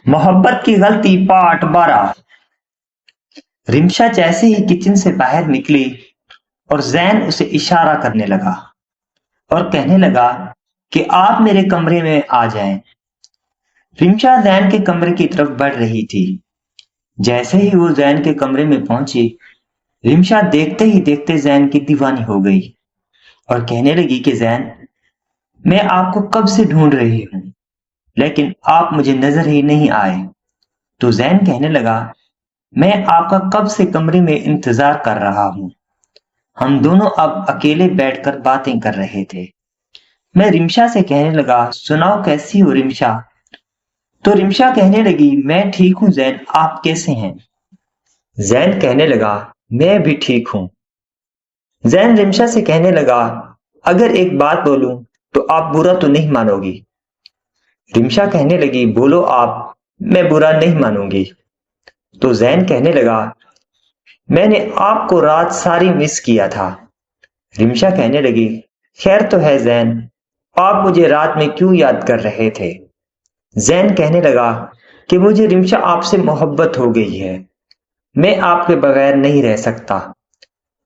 मोहब्बत की गलती पार्ट 12। रिमशा जैसे ही किचन से बाहर निकली और जैन उसे इशारा करने लगा और कहने लगा कि आप मेरे कमरे में आ जाएं। रिमशा जैन के कमरे की तरफ बढ़ रही थी। जैसे ही वो जैन के कमरे में पहुंची, रिमशा देखते ही देखते जैन की दीवानी हो गई और कहने लगी कि जैन, मैं आपको कब से ढूंढ रही हूँ, लेकिन आप मुझे नजर ही नहीं आए। तो जैन कहने लगा, मैं आपका कब से कमरे में इंतजार कर रहा हूँ। हम दोनों अब अकेले बैठकर बातें कर रहे थे। मैं रिमशा से कहने लगा, सुनाओ कैसी हो रिमशा। तो रिमशा कहने लगी, मैं ठीक हूँ जैन, आप कैसे हैं। जैन कहने लगा, मैं भी ठीक हूँ। जैन रिमशा से कहने लगा, अगर एक बात बोलूं तो आप बुरा तो नहीं मानोगी। रिमशा कहने लगी, बोलो आप, मैं बुरा नहीं मानूंगी। तो जैन कहने लगा, मैंने आपको रात सारी मिस किया था। रिमशा कहने लगी, खैर तो है जैन, आप मुझे रात में क्यों याद कर रहे थे। जैन कहने लगा कि मुझे रिमशा आपसे मोहब्बत हो गई है, मैं आपके बगैर नहीं रह सकता।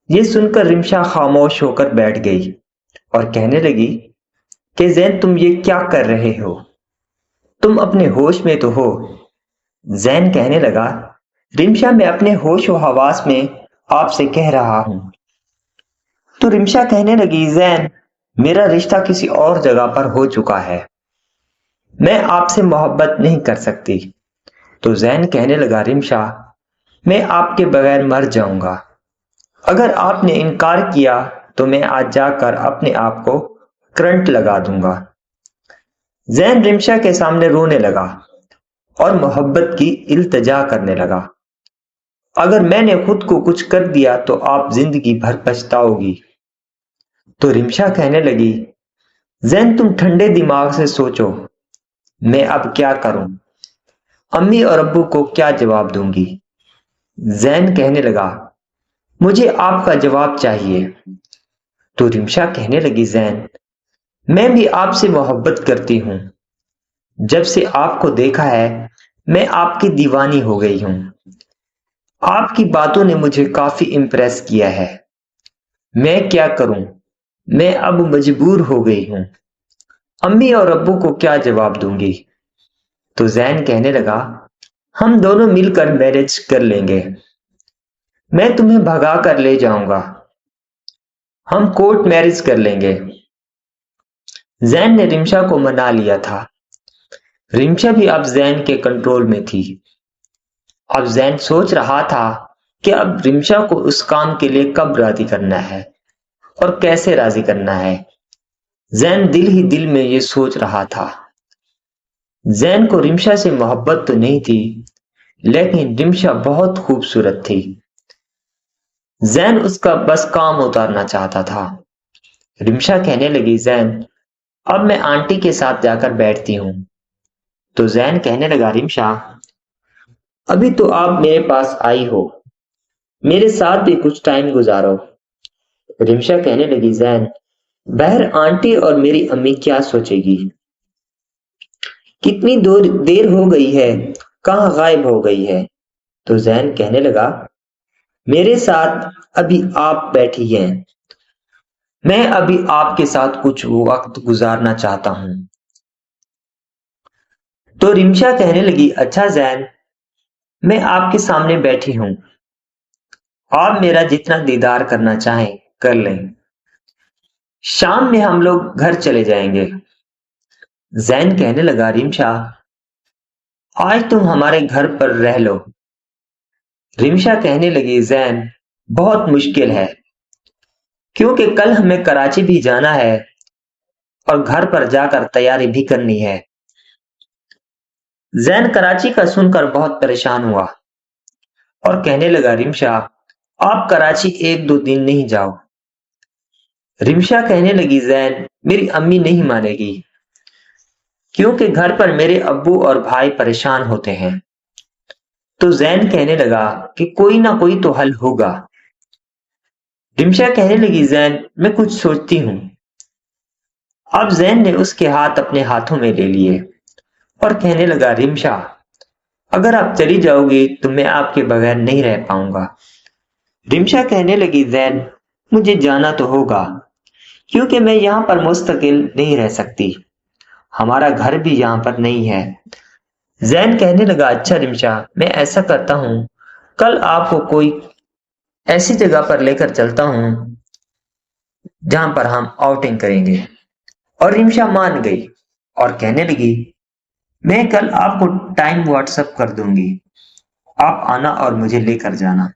ये सुनकर रिमशा खामोश होकर बैठ गई और कहने लगी कि जैन, तुम ये क्या कर रहे हो, तुम अपने होश में तो हो। जैन कहने लगा, रिमशा मैं अपने होश व हवास में आपसे कह रहा हूं। तो रिमशा कहने लगी, जैन, मेरा रिश्ता किसी और जगह पर हो चुका है, मैं आपसे मोहब्बत नहीं कर सकती। तो जैन कहने लगा, रिमशा, मैं आपके बगैर मर जाऊंगा। अगर आपने इनकार किया तो मैं आज जाकर अपने आप को करंट लगा दूंगा। जैन रिमशा के सामने रोने लगा और मोहब्बत की इल्तजा करने लगा। अगर मैंने खुद को कुछ कर दिया तो आप जिंदगी भर पछताओगी। तो रिमशा कहने लगी, जैन तुम ठंडे दिमाग से सोचो, मैं अब क्या करूं, अम्मी और अब्बू को क्या जवाब दूंगी। जैन कहने लगा, मुझे आपका जवाब चाहिए। तो रिमशा कहने लगी, जैन, मैं भी आपसे मोहब्बत करती हूँ। जब से आपको देखा है मैं आपकी दीवानी हो गई हूँ। आपकी बातों ने मुझे काफी इम्प्रेस किया है। मैं क्या करूं, मैं अब मजबूर हो गई हूं। अम्मी और अब्बू को क्या जवाब दूंगी। तो जैन कहने लगा, हम दोनों मिलकर मैरिज कर लेंगे, मैं तुम्हें भगा कर ले जाऊंगा, हम कोर्ट मैरिज कर लेंगे। जैन ने रिमशा को मना लिया था। रिमशा भी अब जैन के कंट्रोल में थी। अब जैन सोच रहा था कि अब रिमशा को उस काम के लिए कब राजी करना है और कैसे राजी करना है। जैन दिल ही दिल में ये सोच रहा था। जैन को रिमशा से मोहब्बत तो नहीं थी, लेकिन रिमशा बहुत खूबसूरत थी। जैन उसका बस काम उतारना चाहता था। रिमशा कहने लगी, जैन, अब मैं आंटी के साथ जाकर बैठती हूँ। तो जैन कहने लगा, रिमशा, अभी तो आप मेरे पास आई हो, मेरे साथ भी कुछ टाइम गुजारो। रिमशा कहने लगी, जैन, बाहर आंटी और मेरी अम्मी क्या सोचेगी, कितनी देर हो गई है, कहाँ गायब हो गई है। तो जैन कहने लगा, मेरे साथ अभी आप बैठी हैं, मैं अभी आपके साथ कुछ वक्त गुजारना चाहता हूं। तो रिमशा कहने लगी, अच्छा जैन, मैं आपके सामने बैठी हूं, आप मेरा जितना दीदार करना चाहें कर लें, शाम में हम लोग घर चले जाएंगे। जैन कहने लगा, रिमशा, आज तुम हमारे घर पर रह लो। रिमशा कहने लगी, जैन, बहुत मुश्किल है, क्योंकि कल हमें कराची भी जाना है और घर पर जाकर तैयारी भी करनी है। जैन कराची का सुनकर बहुत परेशान हुआ और कहने लगा, रिमशा, आप कराची एक दो दिन नहीं जाओ। रिमशा कहने लगी, जैन, मेरी अम्मी नहीं मानेगी, क्योंकि घर पर मेरे अब्बू और भाई परेशान होते हैं। तो जैन कहने लगा कि कोई ना कोई तो हल होगा। रिमशा कहने लगी, जैन, मैं कुछ सोचती हूँ। अब जैन ने उसके हाथ अपने हाथों में ले लिए और कहने लगा, रिमशा, अगर आप चली जाओगी तो मैं आपके बगैर नहीं रह पाऊंगा। रिमशा कहने लगी, जैन, मुझे जाना तो होगा, क्योंकि मैं यहाँ पर मुस्तकिल नहीं रह सकती। हमारा घर भी यहाँ पर नहीं है। जैन कहने लगा, अच्छा रिमशा, मैं ऐसा करता हूँ, कल आपको कोई ऐसी जगह पर लेकर चलता हूँ जहां पर हम आउटिंग करेंगे। और रिमशा मान गई और कहने लगी, मैं कल आपको टाइम व्हाट्सएप कर दूंगी, आप आना और मुझे लेकर जाना।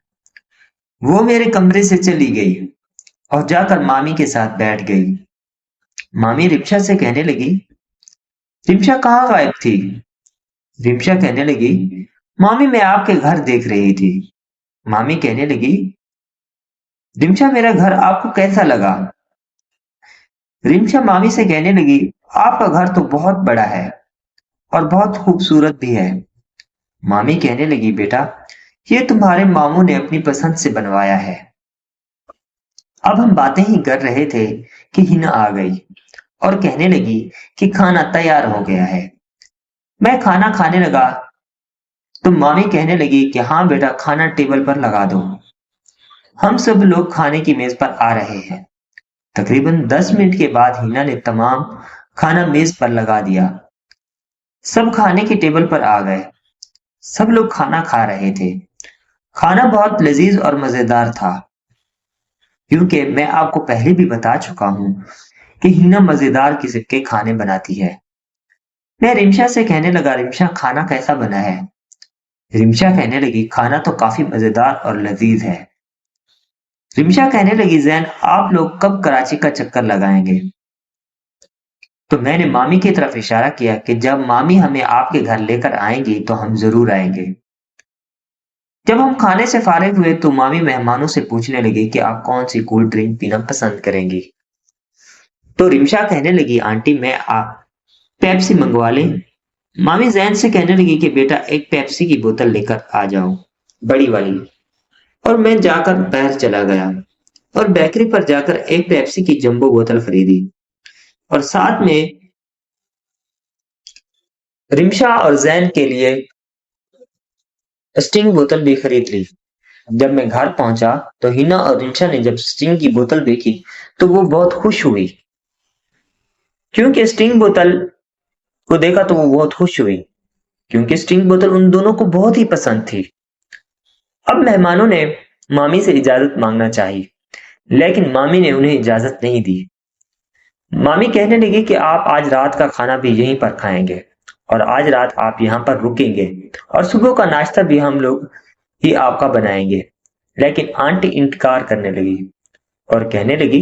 वो मेरे कमरे से चली गई और जाकर मामी के साथ बैठ गई। मामी रिमशा से कहने लगी, रिमशा कहाँ गायब थी? रिमशा कहने लगी, मामी मैं आपके घर देख रही थी। मामी कहने लगी, रिमशा मेरा घर आपको कैसा लगा? रिमशा मामी से कहने लगी, आपका घर तो बहुत बड़ा है और बहुत खूबसूरत भी है। मामी कहने लगी, बेटा, ये तुम्हारे मामू ने अपनी पसंद से बनवाया है। अब हम बातें ही कर रहे थे कि हिना आ गई और कहने लगी कि खाना तैयार हो गया है। मैं खाना खाने लगा तो मामी कहने लगी कि हाँ बेटा, खाना टेबल पर लगा दो। हम सब लोग खाने की मेज पर आ रहे हैं। तकरीबन 10 मिनट के बाद हिना ने तमाम खाना मेज पर लगा दिया। सब खाने की टेबल पर आ गए। सब लोग खाना खा रहे थे। खाना बहुत लजीज और मजेदार था, क्योंकि मैं आपको पहले भी बता चुका हूँ कि हिना मजेदार किस्म के खाने बनाती है। मैं रिमशा से कहने लगा, रिमशा खाना कैसा बना है? रिमशा कहने लगी, खाना तो काफी मजेदार और लजीज है। रिमशा कहने लगी, जैन, आप लोग कब कराची का चक्कर लगाएंगे? तो मैंने मामी की तरफ इशारा किया कि जब मामी हमें आपके घर लेकर आएंगी तो हम जरूर आएंगे। जब हम खाने से फारिग हुए तो मामी मेहमानों से पूछने लगी कि आप कौन सी कोल्ड ड्रिंक पीना पसंद करेंगी। तो रिमशा कहने लगी, आंटी मैं आप पेप्सी मंगवा लें। मामी जैन से कहने लगी कि बेटा एक पेप्सी की बोतल लेकर आ जाओ, बड़ी वाली। और मैं जाकर बाहर चला गया और बेकरी पर जाकर एक पेप्सी की जंबो बोतल खरीदी और साथ में रिमशा और जैन के लिए स्टिंग बोतल भी खरीद ली। जब मैं घर पहुंचा तो हिना और रिमशा ने जब स्टिंग की बोतल देखी तो वो बहुत खुश हुई, क्योंकि स्टिंग बोतल को देखा तो वो बहुत खुश हुई क्योंकि स्टिंग बोतल उन दोनों को बहुत ही पसंद थी। अब मेहमानों ने मामी से इजाजत मांगना चाही, लेकिन मामी ने उन्हें इजाजत नहीं दी। मामी कहने लगी कि आप आज रात का खाना भी यहीं पर खाएंगे और आज रात आप यहाँ पर रुकेंगे और सुबह का नाश्ता भी हम लोग ही आपका बनाएंगे। लेकिन आंटी इनकार करने लगी और कहने लगी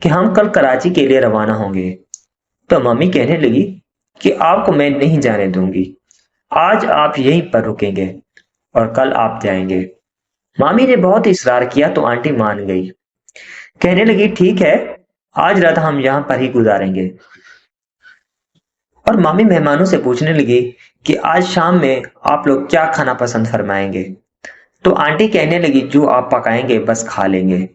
कि हम कल कराची के लिए रवाना होंगे। तो मम्मी कहने लगी कि आपको मैं नहीं जाने दूंगी, आज आप यहीं पर रुकेंगे और कल आप जाएंगे। मामी ने बहुत इसरार किया तो आंटी मान गई। कहने लगी, ठीक है, आज रात हम यहाँ पर ही गुजारेंगे। और मामी मेहमानों से पूछने लगी कि आज शाम में आप लोग क्या खाना पसंद फरमाएंगे। तो आंटी कहने लगी, जो आप पकाएंगे बस खा लेंगे।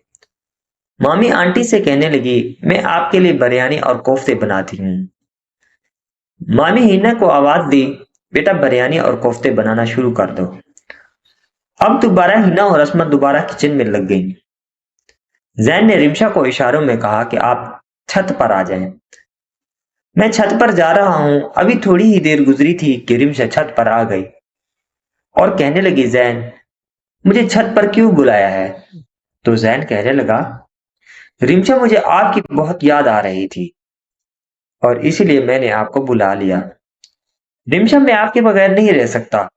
मामी आंटी से कहने लगी, मैं आपके लिए बिरयानी और कोफ्ते बनाती हूँ। मामी हिना को आवाज दी, बेटा बिरयानी और कोफ्ते बनाना शुरू कर दो। अब दोबारा हिना और असमत दोबारा किचन में लग गई। जैन ने रिमशा को इशारों में कहा कि आप छत पर आ जाएं। मैं छत पर जा रहा हूं। अभी थोड़ी ही देर गुजरी थी कि रिमशा छत पर आ गई और कहने लगी, जैन, मुझे छत पर क्यों बुलाया है? तो जैन कहने लगा, रिमशा, मुझे आपकी बहुत याद आ रही थी और इसीलिए मैंने आपको बुला लिया। रिमशा, मैं आपके बगैर नहीं रह सकता।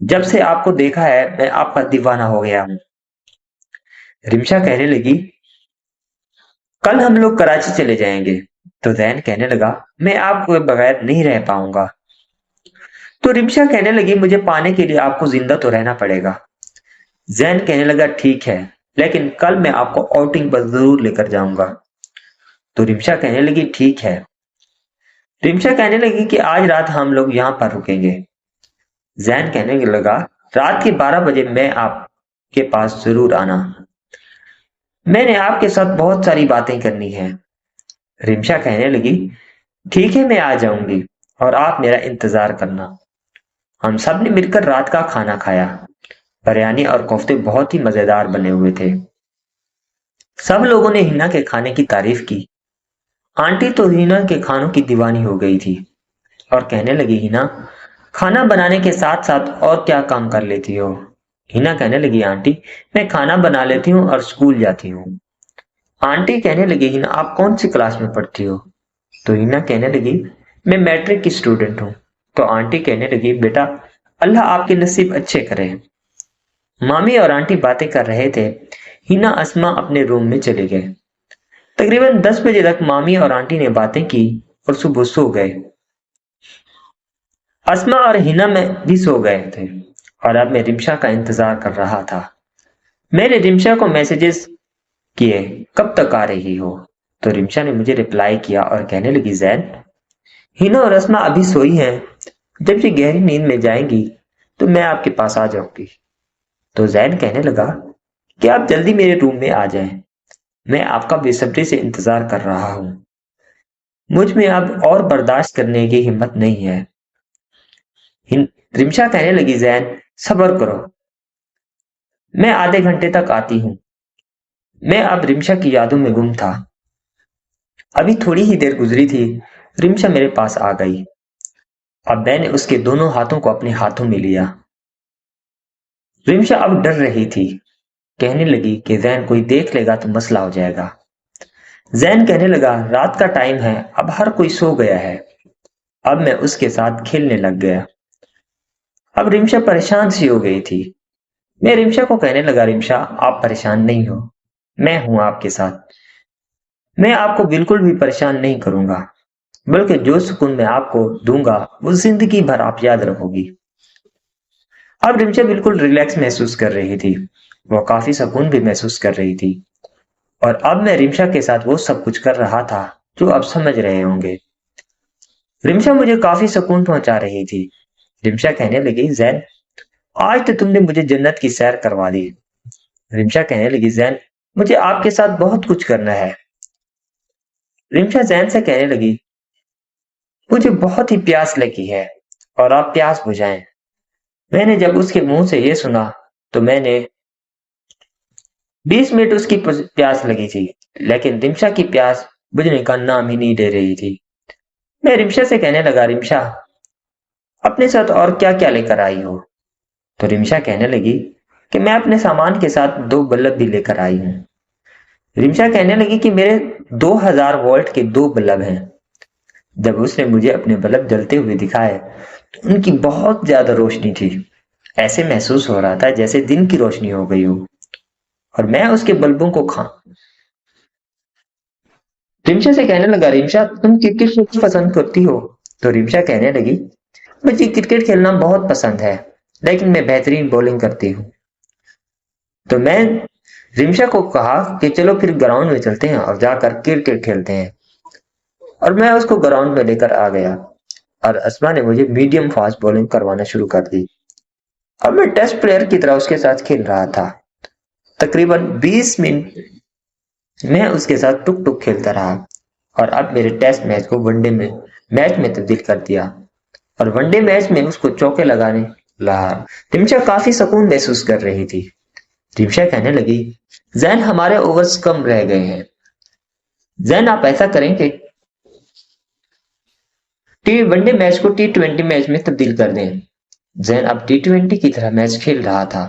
जब से आपको देखा है मैं आपका दीवाना हो गया हूं। रिमशा कहने लगी, कल हम लोग कराची चले जाएंगे। तो जैन कहने लगा, मैं आपके बगैर नहीं रह पाऊंगा। तो रिमशा कहने लगी, मुझे पाने के लिए आपको जिंदा तो रहना पड़ेगा। जैन कहने लगा, ठीक है, लेकिन कल मैं आपको आउटिंग पर जरूर लेकर जाऊंगा। तो रिमशा कहने लगी, ठीक है। रिमशा कहने लगी कि आज रात हम लोग यहाँ पर रुकेंगे। जैन कहने लगा, रात के 12 बजे मैं आपके पास जरूर आना। मैंने आपके साथ बहुत सारी बातें करनी है। रिमशा कहने लगी, ठीक है, मैं आ जाऊंगी और आप मेरा इंतजार करना। हम सब ने मिलकर रात का खाना खाया। बिरयानी और कोफ्ते बहुत ही मजेदार बने हुए थे। सब लोगों ने हिना के खाने की तारीफ की। आंटी तो हिना के खानों की दीवानी हो गई थी और कहने लगी, हिना, खाना बनाने के साथ साथ और क्या काम कर लेती हो? हिना कहने लगी, आंटी, मैं खाना बना लेती हूँ और स्कूल जाती हूँ। आंटी कहने लगी, हिना, आप कौन सी क्लास में पढ़ती हो? तो हिना कहने लगी, मैं मैट्रिक की स्टूडेंट हूँ। तो आंटी कहने लगी, बेटा, अल्लाह आपके नसीब अच्छे करे। मामी और आंटी बातें कर रहे थे। हिना अस्मा अपने रूम में चले गए। तकरीबन 10 बजे तक मामी और आंटी ने बातें की और सुबह सो गए। अस्मा और हिना में भी सो गए थे और अब मैं रिमशा का इंतजार कर रहा था। मैंने रिमशा को मैसेजेस किए, कब तक आ रही हो? तो रिमशा ने मुझे रिप्लाई किया और कहने लगी, जैन, हिना और अस्मा अभी सोई हैं। जब ये गहरी नींद में जाएंगी तो मैं आपके पास आ जाऊंगी। तो जैन कहने लगा कि आप जल्दी मेरे रूम में आ जाएं। मैं आपका बेसब्री से इंतजार कर रहा हूं। मुझ में अब और बर्दाश्त करने की हिम्मत नहीं है। रिमशा कहने लगी, जैन, सब्र करो, मैं आधे घंटे तक आती हूँ। मैं अब रिमशा की यादों में गुम था। अभी थोड़ी ही देर गुजरी थी, रिमशा मेरे पास आ गई। अब मैंने उसके दोनों हाथों को अपने हाथों में लिया। रिमशा अब डर रही थी। कहने लगी कि जैन, कोई देख लेगा तो मसला हो जाएगा। जैन कहने लगा, रात का टाइम है, अब हर कोई सो गया है। अब मैं उसके साथ खेलने लग गया। अब रिमशा परेशान सी हो गई थी। मैं रिमशा को कहने लगा, रिमशा, आप परेशान नहीं हो, मैं हूं आपके साथ। मैं आपको बिल्कुल भी परेशान नहीं करूंगा, बल्कि जो सुकून मैं आपको दूंगा वो जिंदगी भर आप याद रखोगी। अब रिमशा बिल्कुल रिलैक्स महसूस कर रही थी। वो काफी सुकून भी महसूस कर रही थी और अब मैं रिमशा के साथ वो सब कुछ कर रहा था जो आप समझ रहे होंगे। रिमशा मुझे काफी सुकून पहुंचा रही थी। रिमशा कहने लगी, जैन, आज तो तुमने मुझे जन्नत की सैर करवा दी। रिमशा कहने लगी, जैन, मुझे आपके साथ बहुत कुछ करना है। रिमशा जैन से कहने लगी, मुझे बहुत ही प्यास लगी है और आप प्यास बुझाएं। मैंने जब उसके मुंह से ये सुना तो मैंने 20 मिनट उसकी प्यास लगी थी, लेकिन रिमशा की प्यास बुझने का नाम ही नहीं ले रही थी। मैं रिमशा से कहने लगा, रिमशा, अपने साथ और क्या क्या लेकर आई हो? तो रिमशा कहने लगी कि मैं अपने सामान के साथ 2 बल्ब भी लेकर आई हूँ। रिमशा कहने लगी कि मेरे 2000 वोल्ट के 2 बल्ब हैं। जब उसने मुझे अपने बल्ब जलते हुए दिखाए तो उनकी बहुत ज्यादा रोशनी थी। ऐसे महसूस हो रहा था जैसे दिन की रोशनी हो गई हो और मैं उसके बल्बों को रिमशा से कहने लगा, रिमशा, तुम क्रिकेट खेलना पसंद करती हो? तो रिमशा कहने लगी, मुझे क्रिकेट खेलना बहुत पसंद है, लेकिन मैं बेहतरीन बॉलिंग करती हूँ। तो मैं रिमशा को कहा कि चलो फिर ग्राउंड में चलते हैं और जाकर क्रिकेट खेलते हैं। और मैं उसको ग्राउंड में लेकर आ गया और अस्मा ने मुझे मीडियम फास्ट बॉलिंग करवाना शुरू कर दी। अब मैं टेस्ट प्लेयर की तरह उसके साथ खेल रहा था। तकरीबन 20 मिनट मैं उसके साथ टुक टुक खेलता रहा और अब मेरे टेस्ट मैच को वनडे में मैच में तब्दील कर दिया और वनडे मैच में उसको चौके लगाने लगा। रिमशा काफी सुकून महसूस कर रही थी। रिमशा कहने लगी, जैन, हमारे ओवर्स कम रह गए हैं। जैन, आप ऐसा करें कि टी वनडे मैच को T20 मैच में तब्दील कर दें। जैन अब T20 की तरह मैच खेल रहा था।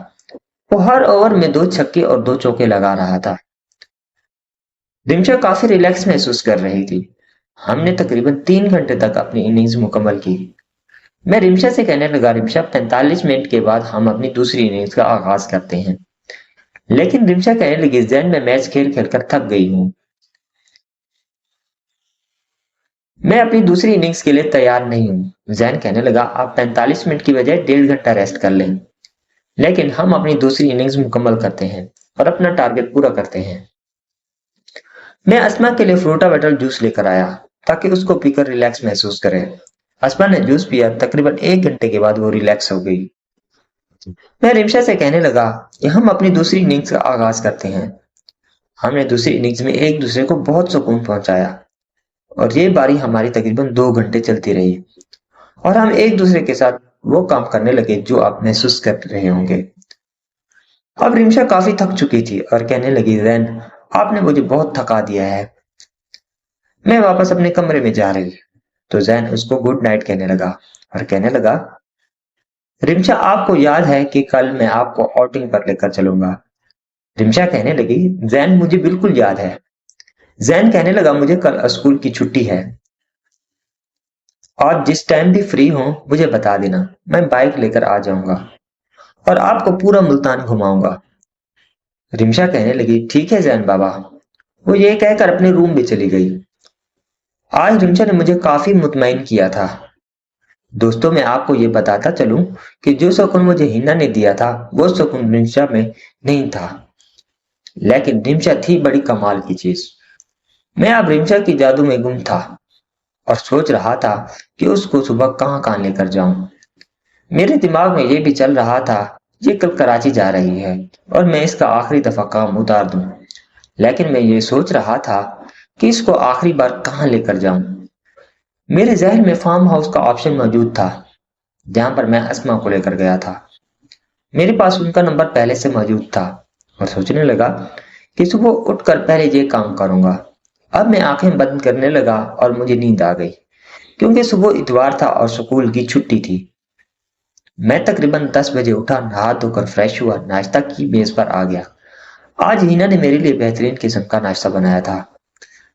वो हर ओवर में 2 छक्के और 2 चौके लगा रहा था। रिमशा काफी रिलैक्स महसूस कर रही थी। हमने तकरीबन 3 घंटे तक अपनी इनिंग्स मुकम्मल की। मैं रिमशा से कहने लगा, रिमशा, 45 मिनट के बाद हम अपनी दूसरी इनिंग्स का आगाज करते हैं। लेकिन रिमशा कहने लगी, जैन, मैं मैच खेल खेल कर थक गई हूँ। मैं अपनी दूसरी इनिंग्स के लिए तैयार नहीं हूँ। जैन कहने लगा, आप 45 मिनट की बजाय 1.5 घंटा रेस्ट कर लें, लेकिन हम अपनी दूसरी इनिंग्स मुकम्मल करते हैं और अपना टारगेट पूरा करते हैं। मैं अस्मा के लिए फ्रूटा वाटर जूस लेकर आया ताकि उसको पीकर रिलैक्स महसूस करे। अस्मा ने जूस पिया। तकरीबन 1 घंटे के बाद वो रिलैक्स हो गई। मैं रिमशा से कहने लगा कि हम अपनी दूसरी इनिंग्स का आगाज करते हैं। हमने दूसरी इनिंग्स में एक दूसरे को बहुत सुकून पहुंचाया और ये बारी हमारी तकरीबन 2 घंटे चलती रही और हम एक दूसरे के साथ वो काम करने लगे जो आप महसूस कर रहे होंगे। अब रिमशा काफी थक चुकी थी और कहने लगी, जैन, आपने मुझे बहुत थका दिया है, मैं वापस अपने कमरे में जा रही। तो जैन उसको गुड नाइट कहने लगा और कहने लगा, रिमशा, आपको याद है कि कल मैं आपको आउटिंग पर लेकर चलूंगा? रिमशा कहने लगी, जैन, मुझे बिल्कुल याद है। जैन कहने लगा, मुझे कल स्कूल की छुट्टी है, और जिस टाइम भी फ्री हो मुझे बता देना, मैं बाइक लेकर आ जाऊंगा और आपको पूरा मुल्तान घुमाऊंगा। रिमशा कहने लगी, ठीक है जैन बाबा। वो ये कहकर अपने रूम में चली गई। आज रिमशा ने मुझे काफी मुतमईन किया था। दोस्तों, मैं आपको ये बताता चलूं कि जो सुकून मुझे हिना ने दिया था वो सुकून रिमशा में नहीं था, लेकिन रिमशा थी बड़ी कमाल की चीज। मैं अब रिमशा की जादू में गुम था और सोच रहा था कि उसको सुबह कहां कहां लेकर जाऊं। मेरे दिमाग में ये भी चल रहा था, ये कल कराची जा रही है और मैं इसका आखिरी दफा काम उतार दूं। लेकिन मैं ये सोच रहा था कि इसको आखिरी बार कहां लेकर जाऊं। मेरे जहन में फार्म हाउस का ऑप्शन मौजूद था, जहां पर मैं अस्मा को लेकर गया था। मेरे पास उनका नंबर पहले से मौजूद था और सोचने लगा कि सुबह उठकर पहले ये काम करूंगा। अब मैं आंखें बंद करने लगा और मुझे नींद आ गई, क्योंकि सुबह इतवार था और स्कूल की छुट्टी थी। मैं तकरीबन 10 बजे उठा, नहा धोकर फ्रेश हुआ, नाश्ता की मेज पर आ गया। आज हिना ने मेरे लिए बेहतरीन किस्म का नाश्ता बनाया था।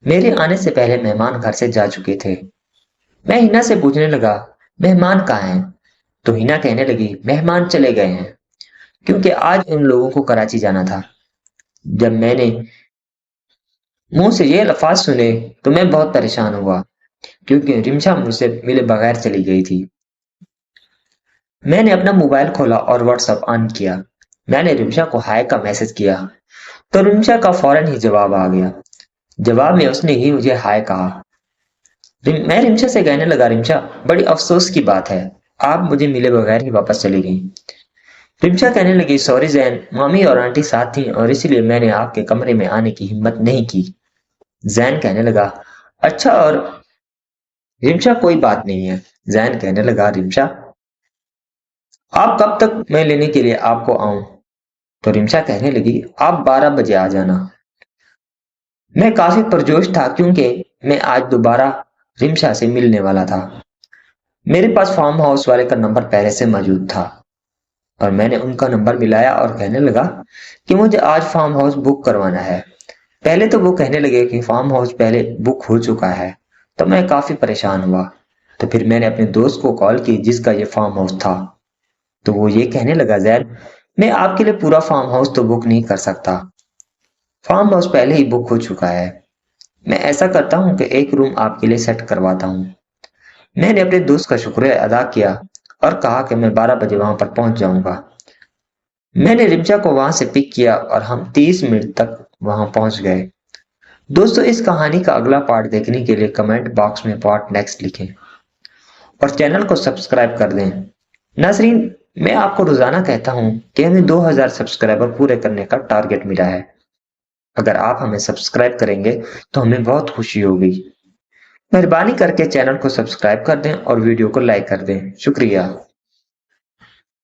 मेरे आने से पहले मेहमान घर से जा चुके थे। मैं हिना से पूछने लगा, मेहमान कहाँ हैं? तो हिना कहने लगी, मेहमान चले गए हैं, क्योंकि आज उन लोगों को कराची जाना था। जब मैंने मुंह से ये अल्फाज सुने तो मैं बहुत परेशान हुआ, क्योंकि रिमशा मुझसे मिले बगैर चली गई थी। मैंने अपना मोबाइल खोला और व्हाट्सएप ऑन किया। मैंने रिमशा को हाय का मैसेज किया तो रिमशा का फौरन ही जवाब आ गया। जवाब में उसने ही मुझे हाय कहा। मैं रिमशा से कहने लगा, रिमशा, बड़ी अफसोस की बात है, आप मुझे मिले बगैर ही वापस चली गई। रिमशा कहने लगी, सॉरी जैन, मामी और आंटी साथ थी और इसलिए मैंने आपके कमरे में आने की हिम्मत नहीं की। जैन कहने लगा, अच्छा, और रिमशा, कोई बात नहीं है। जैन कहने लगा, रिमशा, आप कब तक मैं लेने के लिए आपको आऊं? तो रिमशा कहने लगी, आप 12 बजे आ जाना। मैं काफी पुरजोश था, क्योंकि मैं आज दोबारा रिमशा से मिलने वाला था। मेरे पास फार्म हाउस वाले का नंबर पहले से मौजूद था और मैंने उनका नंबर मिलाया और कहने लगा कि मुझे आज फार्म हाउस बुक करवाना है। पहले तो वो कहने लगे कि फार्म हाउस पहले बुक हो चुका है, तो मैं काफी परेशान हुआ। तो फिर मैंने अपने दोस्त को कॉल की जिसका ये फार्म हाउस था। तो वो ये कहने लगा, जैन, मैं आपके लिए पूरा फार्म हाउस तो बुक नहीं कर सकता, फार्म हाउस पहले ही बुक हो चुका है। मैं ऐसा करता हूँ कि एक रूम आपके लिए सेट करवाता हूँ। मैंने अपने दोस्त का शुक्रिया अदा किया और कहा कि मैं 12 बजे वहां पर पहुंच जाऊंगा। मैंने रिमशा को वहां से पिक किया और हम 30 मिनट तक वहां पहुंच गए। दोस्तों, इस कहानी का अगला पार्ट देखने के लिए कमेंट बॉक्स में पार्ट नेक्स्ट लिखें और चैनल को सब्सक्राइब कर दें। नाजरीन, मैं आपको रोजाना कहता हूं कि हमें 2000 सब्सक्राइबर पूरे करने का टारगेट मिला है। अगर आप हमें सब्सक्राइब करेंगे तो हमें बहुत खुशी होगी। मेहरबानी करके चैनल को सब्सक्राइब कर दें और वीडियो को लाइक कर दें। शुक्रिया।